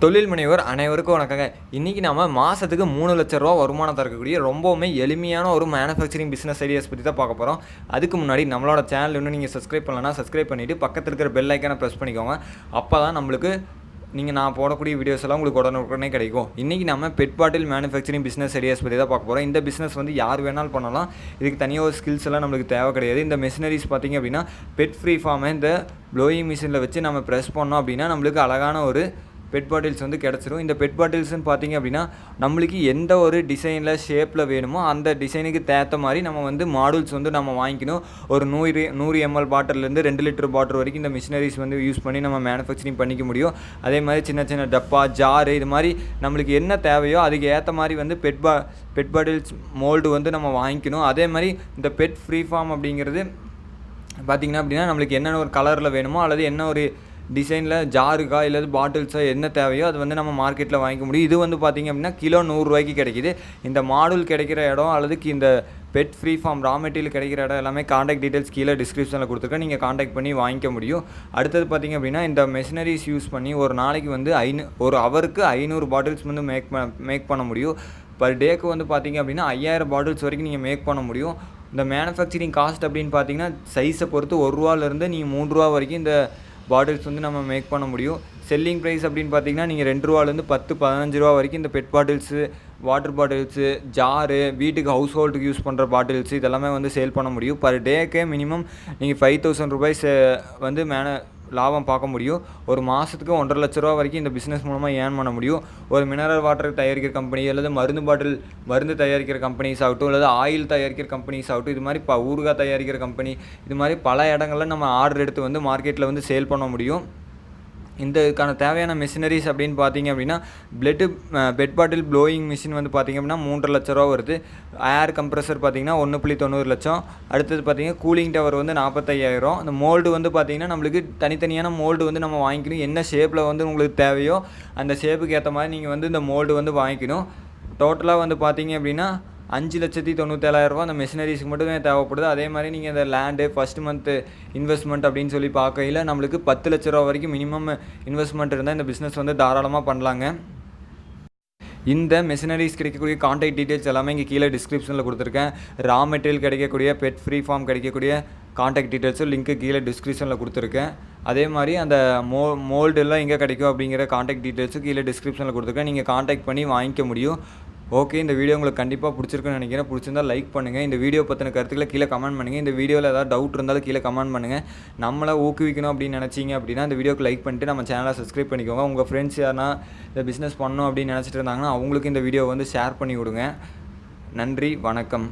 தொழில் முனைவோர் அனைவருக்கும் வணக்கங்க. இன்றைக்கி நம்ம மாதத்துக்கு 3 லட்ச ரூபா வருமானம் தரக்கூடிய ரொம்பவுமே எளிமையான ஒரு மேனுஃபேக்சரிங் பிஸ்னஸ் ஐடியாஸ் பற்றி தான் பார்க்க போகிறோம். அதுக்கு முன்னாடி நம்மளோட சேனல் இன்னும் நீங்கள் சப்ஸ்கிரைப் பண்ணலன்னா சப்ஸ்கிரைப் பண்ணிவிட்டு பக்கத்தில் இருக்கிற பெல் ஐக்கானை ப்ரெஸ் பண்ணிக்கோங்க. அப்போ தான் நம்மளுக்கு நான் போடக்கூடிய வீடியோஸ் எல்லாம் உங்களுக்கு உடனே கிடைக்கும். இன்றைக்கி நம்ம பெட் பாட்டில் மேனுஃபேக்சரிங் பிஸ்னஸ் ஐடியாஸ் பற்றி தான் பார்க்க போகிறோம். இந்த பிஸ்னஸ் யார் வேணாலும் பண்ணலாம். இதுக்கு தனியாக ஒரு ஸ்கில்ஸ் எல்லாம் நம்மளுக்கு தேவை கிடையாது. இந்த மெஷினரிஸ் பார்த்திங்க அப்படின்னா பெட் ஃப்ரீ ஃபார்மை இந்த ப்ளோயிங் மிஷினில் வச்சு நம்ம ப்ரெஸ் பண்ணோம் அப்படின்னா நம்மளுக்கு அழகான ஒரு பெட் பாட்டில்ஸ் கிடச்சிரும். இந்த பெட் பாட்டில்ஸ்னு பார்த்திங்க அப்படின்னா நம்மளுக்கு எந்த ஒரு டிசைனில் ஷேப்பில் வேணுமோ அந்த டிசைனுக்கு தேத்த மாதிரி நம்ம மாடல்ஸ் நம்ம வாங்கிக்கணும். ஒரு 100 ml பாட்டிலேருந்து 2 லிட்டர் பாட்டில் வரைக்கும் இந்த மிஷினரிஸ் யூஸ் பண்ணி நம்ம மேனுஃபேக்சரிங் பண்ணிக்க முடியும். அதே மாதிரி சின்ன சின்ன டப்பா, ஜாரு, இது மாதிரி நம்மளுக்கு என்ன தேவையோ அதுக்கு ஏற்ற மாதிரி பெட் பாட்டில்ஸ் மோல்டு நம்ம வாங்கிக்கணும். அதே மாதிரி இந்த பெட் ஃப்ரீ ஃபார்ம் அப்படிங்கிறது பார்த்திங்கன்னா அப்படின்னா நம்மளுக்கு என்னென்ன ஒரு கலரில் வேணுமோ அல்லது என்ன ஒரு டிசைனில் ஜாருக்கா இல்லை பாட்டில்ஸோ என்ன தேவையோ அது நம்ம மார்க்கெட்டில் வாங்கிக்க முடியும். இது பார்த்திங்க அப்படின்னா கிலோ 100 ரூபாய்க்கு கிடைக்கிது. இந்த மாடல் கிடைக்கிற இடம் அல்லது இந்த PET preform raw material கிடைக்கிற இடம் எல்லாமே காண்டாக்ட் டீட்டெயில்ஸ் கீழே டிஸ்கிரிப்ஷனில் கொடுத்துருக்கேன். நீங்கள் காண்டாக்ட் பண்ணி வாங்கிக்க முடியும். அடுத்தது பார்த்திங்க அப்படின்னா இந்த மெஷினரிஸ் யூஸ் பண்ணி ஒரு நாளைக்கு ஒரு ஹவருக்கு 500 பாட்டில்ஸ் மேக் பண்ண முடியும். பர் டேக்கு பார்த்திங்க அப்படின்னா 5000 பாட்டில்ஸ் வரைக்கும் நீங்கள் மேக் பண்ண முடியும். இந்த மேனுஃபேக்சரிங் காஸ்ட் அப்படின்னு பார்த்தீங்கன்னா சைஸை பொறுத்து 1 ரூபாலேருந்து நீங்கள் 3 ரூபா வரைக்கும் இந்த பாட்டில்ஸ் நம்ம மேக் பண்ண முடியும். செல்லிங் ப்ரைஸ் அப்படின்னு பார்த்தீங்கன்னா நீங்கள் 2 ரூபாலேருந்து 10-15 ரூபா வரைக்கும் இந்த பெட் பாட்டில்ஸு, வாட்டர் பாட்டில்ஸு, ஜாரு, வீட்டுக்கு ஹவுஸ் ஹோல்டுக்கு யூஸ் பண்ணுற பாட்டில்ஸு இதெல்லாமே சேல் பண்ண முடியும். பர் டேக்கே மினிமம் நீங்கள் 5000 ரூபாய்ஸ் லாபம் பார்க்க முடியும். ஒரு மாதத்துக்கு 1.5 லட்ச ரூபா வரைக்கும் இந்த பிஸ்னஸ் மூலமாக ஏர்ன் பண்ண முடியும். ஒரு மினரல் வாட்டர் தயாரிக்கிற கம்பெனி அல்லது மருந்து தயாரிக்கிற கம்பெனிஸ் ஆகட்டும், அல்லது ஆயில் தயாரிக்கிற கம்பெனிஸ் ஆகட்டும், இது மாதிரி ஊறுகாய் தயாரிக்கிற கம்பெனி, இது மாதிரி பல இடங்களில் நம்ம ஆர்டர் எடுத்து மார்க்கெட்டில் சேல் பண்ண முடியும். இதுக்கான தேவையான மிஷினரிஸ் அப்படின்னு பார்த்தீங்க அப்படின்னா பெட் பாட்டில் ப்ளோயிங் மிஷின் பார்த்திங்க அப்படின்னா 3.5 லட்ச ரூபா வருது. ஏர் கம்ப்ரஸர் பார்த்திங்கன்னா 1.90 லட்சம். அடுத்தது பார்த்திங்கன்னா கூலிங் டவர் 45,000. அந்த மோல்டு பார்த்திங்கன்னா நம்மளுக்கு தனித்தனியான மோல்டு நம்ம வாங்கிக்கணும். என்ன ஷேப்பில் உங்களுக்கு தேவையோ அந்த ஷேப்புக்கு ஏற்ற மாதிரி நீங்கள் இந்த மோல்டு வாங்கிக்கணும். டோட்டலாக பார்த்திங்க அப்படின்னா 5,97,000 அந்த மெஷினரிஸ்க்கு மட்டுமே தேவைப்படுது. அதே மாதிரி நீங்கள் இந்த லேண்டு ஃபஸ்ட் மந்த்து இன்வெஸ்ட்மெண்ட் அப்படின்னு சொல்லி பார்க்கையில் நம்மளுக்கு 10 லட்ச ரூபா வரைக்கும் மினிமம் இன்வெஸ்ட்மெண்ட் இருந்தால் இந்த பிஸ்னஸ் தாராளமாக பண்ணலாங்க. இந்த மெஷினரிஸ் கிடைக்கக்கூடிய கான்டாக்ட் டீட்டெயில்ஸ் எல்லாமே இங்கே கீழே டிஸ்கிரிப்ஷனில் கொடுத்துருக்கேன். ரா மெட்டீரியல் கிடைக்கக்கூடிய பெட் ஃப்ரீ ஃபார்ம் கிடைக்கக்கூடிய கான்டாக்ட் டீட்டெயில்ஸும் லிங்க்கு கீழே டிஸ்கிரிப்ஷனில் கொடுத்துருக்கேன். அதே மாதிரி அந்த மோல்டெல்லாம் எங்கே கிடைக்கும் அப்படிங்கிற கான்டாக்ட் டீட்டெயில்ஸும் கீழே டிஸ்கிரிப்ஷனில் கொடுத்துருக்கேன். நீங்கள் கான்டாக்ட் பண்ணி வாங்கிக்க முடியும். ஓகே, இந்த வீடியோ உங்களுக்கு கண்டிப்பாக பிடிச்சிருக்குன்னு நினைக்கிறேன். பிடிச்சிருந்தால் லைக் பண்ணுங்கள். இந்த வீடியோ பற்றின கருத்துக்களை கீழே கமெண்ட் பண்ணுங்கள். இந்த வீடியோவில் ஏதாவது டவுட் இருந்தாலும் கீழே கமெண்ட் பண்ணுங்கள். நம்மளை ஊக்குவிக்கணும் அப்படின்னு நினச்சிங்க அப்படின்னா இந்த வீடியோக்கு லைக் பண்ணிட்டு நம்ம சேனலை சப்ஸ்கிரைப் பண்ணிக்கோங்க. உங்கள் ஃப்ரெண்ட்ஸ் யாருன்னா இந்த பிஸ்னஸ் பண்ணணும் அப்படின்னு நினச்சிட்டு இருந்தாங்கன்னா அவங்களுக்கு இந்த வீடியோ ஷேர் பண்ணி விடுங்க. நன்றி, வணக்கம்.